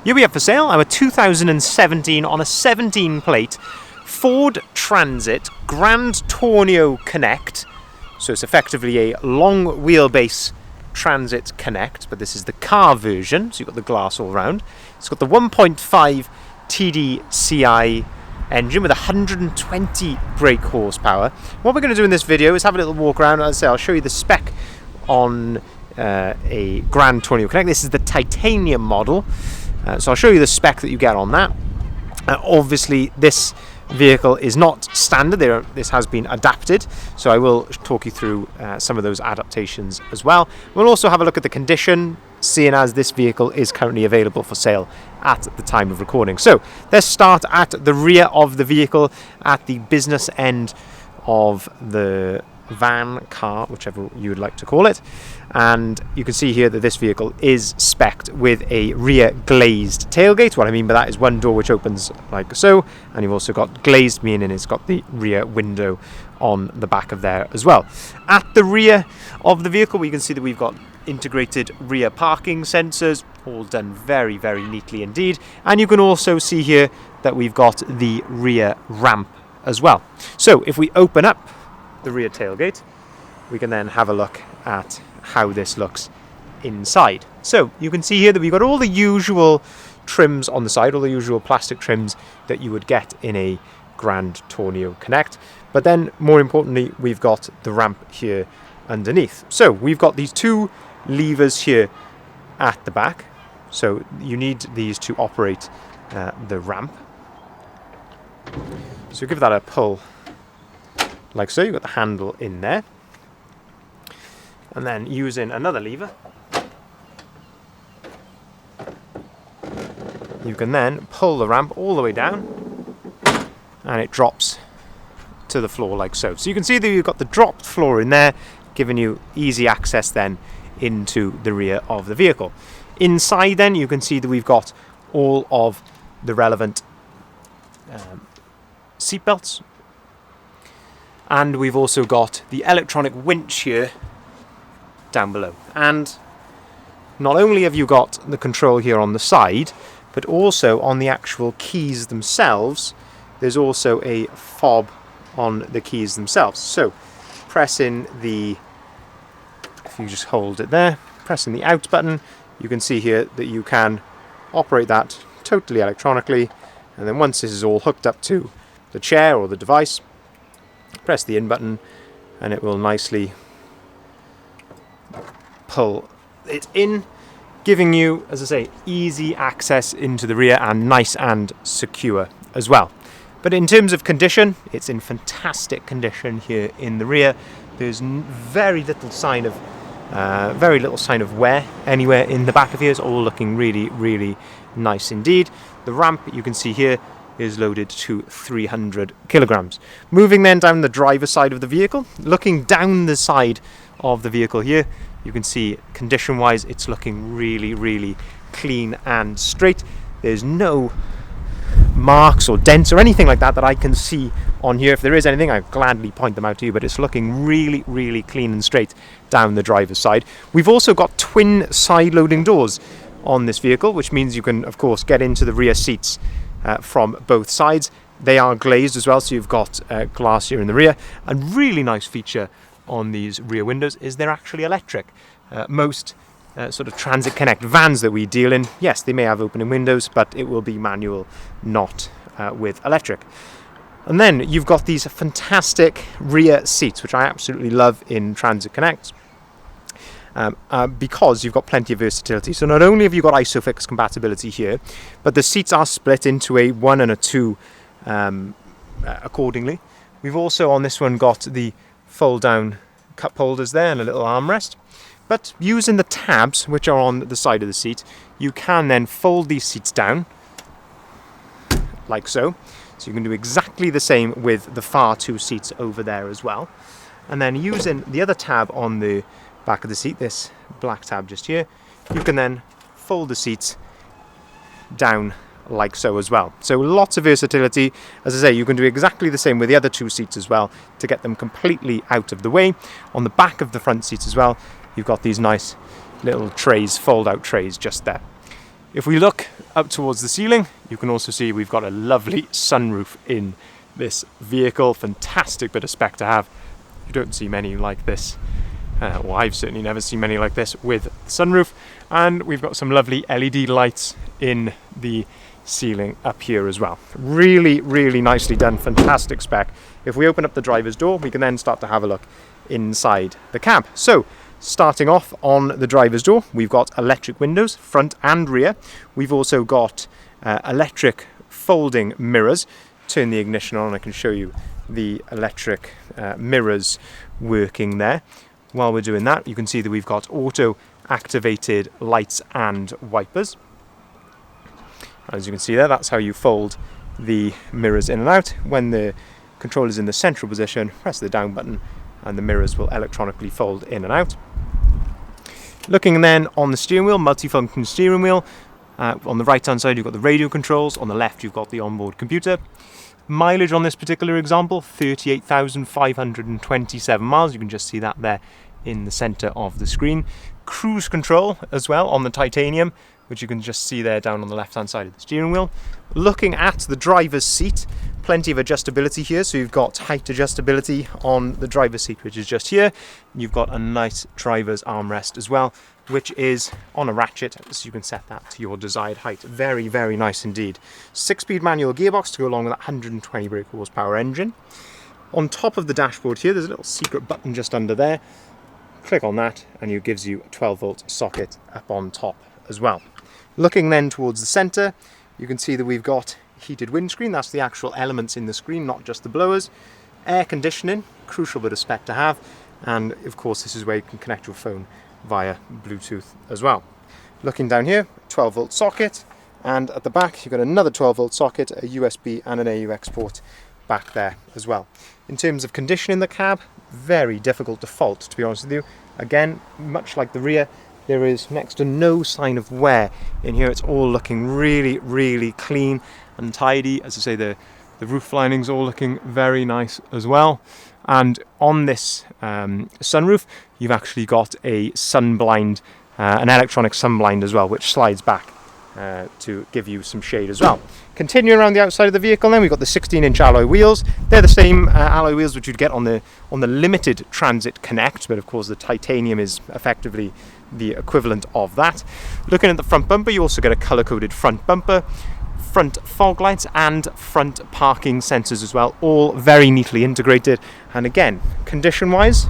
Here we have for sale our 2017 on a 17 plate Ford Transit Grand Tourneo Connect. So it's effectively a long wheelbase Transit Connect, but this is the car version, so you've got the glass all round. It's got the 1.5 TDCi engine with 120 brake horsepower. What we're going to do in this video is have a little walk around. As I say, I'll show you the spec on a Grand Tourneo Connect. This is the titanium model, so I'll show you the spec that you get on that. Obviously this vehicle is not standard. This has been adapted, so I will talk you through some of those adaptations as well. We'll also have a look at the condition, seeing as this vehicle is currently available for sale at the time of recording. So let's start at the rear of the vehicle, at the business end of the van, car, whichever you would like to call it. And you can see here that this vehicle is spec'd with a rear glazed tailgate. What I mean by that is one door which opens like so, and you've also got glazed, meaning it's got the rear window on the back of there as well. At the rear of the vehicle, we can see that we've got integrated rear parking sensors, all done very, very neatly indeed. And you can also see here that we've got the rear ramp as well. So if we open up the rear tailgate, we can then have a look at how this looks inside. So you can see here that we've got all the usual trims on the side, all the usual plastic trims that you would get in a Grand Tourneo Connect. But then more importantly, we've got the ramp here underneath. So we've got these two levers here at the back. So you need these to operate the ramp. So give that a pull like so. You've got the handle in there, and then using another lever you can then pull the ramp all the way down, and it drops to the floor like so. So you can see that you've got the dropped floor in there, giving you easy access then into the rear of the vehicle. Inside then you can see that we've got all of the relevant seat belts. And we've also got the electronic winch here down below. And not only have you got the control here on the side, but also on the actual keys themselves, there's also a fob on the keys themselves. So pressing the, if you just hold it there, pressing the out button, you can see here that you can operate that totally electronically. And then once this is all hooked up to the chair or the device, press the in button and it will nicely pull it in, giving you, as I say, easy access into the rear and nice and secure as well. But in terms of condition, it's in fantastic condition here in the rear. There's very little sign of wear anywhere in the back of here. It's all looking really, really nice indeed. The ramp you can see here is loaded to 300 kilograms. Moving then down the driver's side of the vehicle, looking down the side of the vehicle here, you can see condition-wise it's looking really, really clean and straight. There's no marks or dents or anything like that that I can see on here. If there is anything, I'll gladly point them out to you, but it's looking really, really clean and straight down the driver's side. We've also got twin side-loading doors on this vehicle, which means you can, of course, get into the rear seats from both sides. They are glazed as well, so you've got glass here in the rear. A really nice feature on these rear windows is they're actually electric. Most sort of Transit Connect vans that we deal in, yes, they may have opening windows, but it will be manual, not with electric. And then you've got these fantastic rear seats, which I absolutely love in Transit Connect. Because you've got plenty of versatility. So not only have you got ISOFIX compatibility here, but the seats are split into a 1 and a 2 accordingly. We've also on this one got the fold down cup holders there and a little armrest. But using the tabs which are on the side of the seat, you can then fold these seats down like so. So you can do exactly the same with the far two seats over there as well. And then using the other tab on the back of the seat, this black tab just here, you can then fold the seats down like so as well. So lots of versatility. As I say, you can do exactly the same with the other two seats as well to get them completely out of the way. On the back of the front seats as well, you've got these nice little trays, fold out trays just there. If we look up towards the ceiling, you can also see we've got a lovely sunroof in this vehicle. Fantastic bit of spec to have. You don't see many like this. Well, I've certainly never seen many like this with the sunroof. And we've got some lovely LED lights in the ceiling up here as well. Really, really nicely done. Fantastic spec. If we open up the driver's door, we can then start to have a look inside the cab. So, starting off on the driver's door, we've got electric windows, front and rear. We've also got electric folding mirrors. Turn the ignition on, I can show you the electric mirrors working there. While we're doing that, you can see that we've got auto activated lights and wipers. As you can see there, that's how you fold the mirrors in and out. When the control is in the central position, press the down button and the mirrors will electronically fold in and out. Looking then on the steering wheel, multifunction steering wheel. On the right hand side you've got the radio controls, on the left you've got the onboard computer. Mileage on this particular example, 38,527 miles. You can just see that there in the centre of the screen. Cruise control as well on the titanium, which you can just see there down on the left hand side of the steering wheel. Looking at the driver's seat, plenty of adjustability here. So you've got height adjustability on the driver's seat, which is just here. You've got a nice driver's armrest as well, which is on a ratchet, so you can set that to your desired height. Very, very nice indeed. 6-speed manual gearbox to go along with that 120 brake horsepower engine. On top of the dashboard here, there's a little secret button just under there. Click on that and it gives you a 12-volt socket up on top as well. Looking then towards the centre, you can see that we've got heated windscreen. That's the actual elements in the screen, not just the blowers. Air conditioning, crucial bit of spec to have. And of course, this is where you can connect your phone via Bluetooth as well. Looking down here, 12-volt socket, and at the back you've got another 12-volt socket, a USB and an AUX port back there as well. In terms of condition in the cab, very difficult to fault, to be honest with you. Again, much like the rear, there is next to no sign of wear in here. It's all looking really, really clean and tidy. As I say, the roof lining's all looking very nice as well. And on this sunroof, you've actually got a sun blind, an electronic sun blind as well, which slides back to give you some shade as well. Continuing around the outside of the vehicle then, we've got the 16-inch alloy wheels. They're the same alloy wheels which you'd get on the limited Transit Connect, but of course the titanium is effectively the equivalent of that. Looking at the front bumper, you also get a colour-coded front bumper, front fog lights and front parking sensors as well, all very neatly integrated. And again, condition-wise,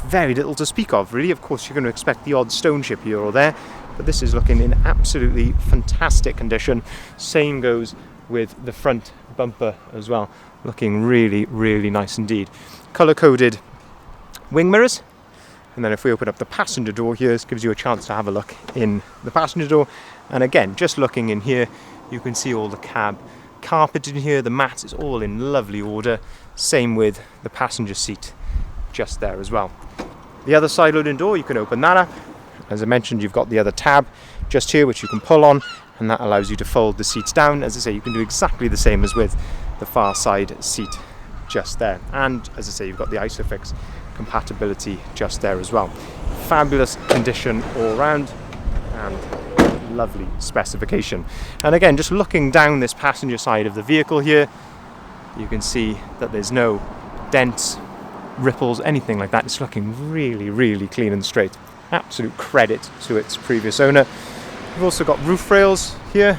very little to speak of really. Of course, you're going to expect the odd stone chip here or there, but this is looking in absolutely fantastic condition. Same goes with the front bumper as well, looking really, really nice indeed. Colour-coded wing mirrors. And then if we open up the passenger door here, this gives you a chance to have a look in the passenger door. And again, just looking in here, you can see all the cab carpet in here, the mats is all in lovely order. Same with the passenger seat just there as well. The other side loading door, you can open that up. As I mentioned, you've got the other tab just here which you can pull on, and that allows you to fold the seats down. As I say, you can do exactly the same as with the far side seat just there. And as I say, you've got the ISOFIX compatibility just there as well. Fabulous condition all round and lovely specification. And again, just looking down this passenger side of the vehicle here, you can see that there's no dents, ripples, anything like that. It's looking really, really clean and straight. Absolute credit to its previous owner. We've also got roof rails here,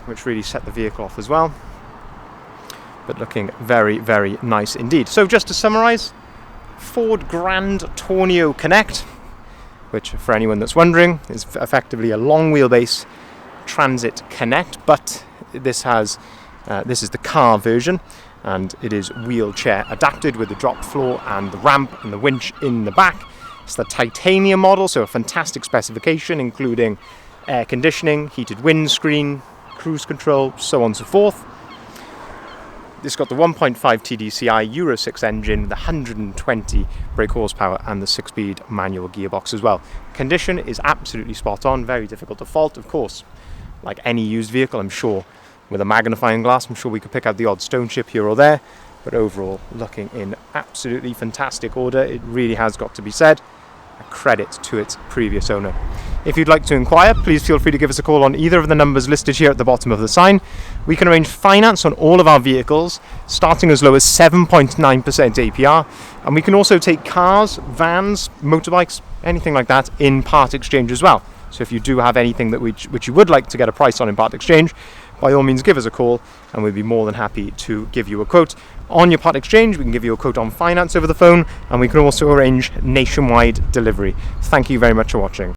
which really set the vehicle off as well. But looking very, very nice indeed. So just to summarise, Ford Grand Tourneo Connect, which for anyone that's wondering is effectively a long wheelbase Transit Connect, but this is the car version, and it is wheelchair adapted with the drop floor and the ramp and the winch in the back. It's the titanium model, so a fantastic specification including air conditioning, heated windscreen, cruise control, so on and so forth. It's got the 1.5 TDCi Euro 6 engine, the 120 brake horsepower and the 6-speed manual gearbox as well. Condition is absolutely spot on, very difficult to fault. Of course, like any used vehicle, I'm sure with a magnifying glass, I'm sure we could pick out the odd stone chip here or there, but overall looking in absolutely fantastic order. It really has got to be said. a credit to its previous owner. If you'd like to inquire, please feel free to give us a call on either of the numbers listed here at the bottom of the sign. We can arrange finance on all of our vehicles, starting as low as 7.9% APR, and we can also take cars, vans, motorbikes, anything like that in part exchange as well. So if you do have anything that which you would like to get a price on in part exchange, by all means give us a call and we'd be more than happy to give you a quote on your part exchange. We can give you a quote on finance over the phone, and we can also arrange nationwide delivery. Thank you very much for watching.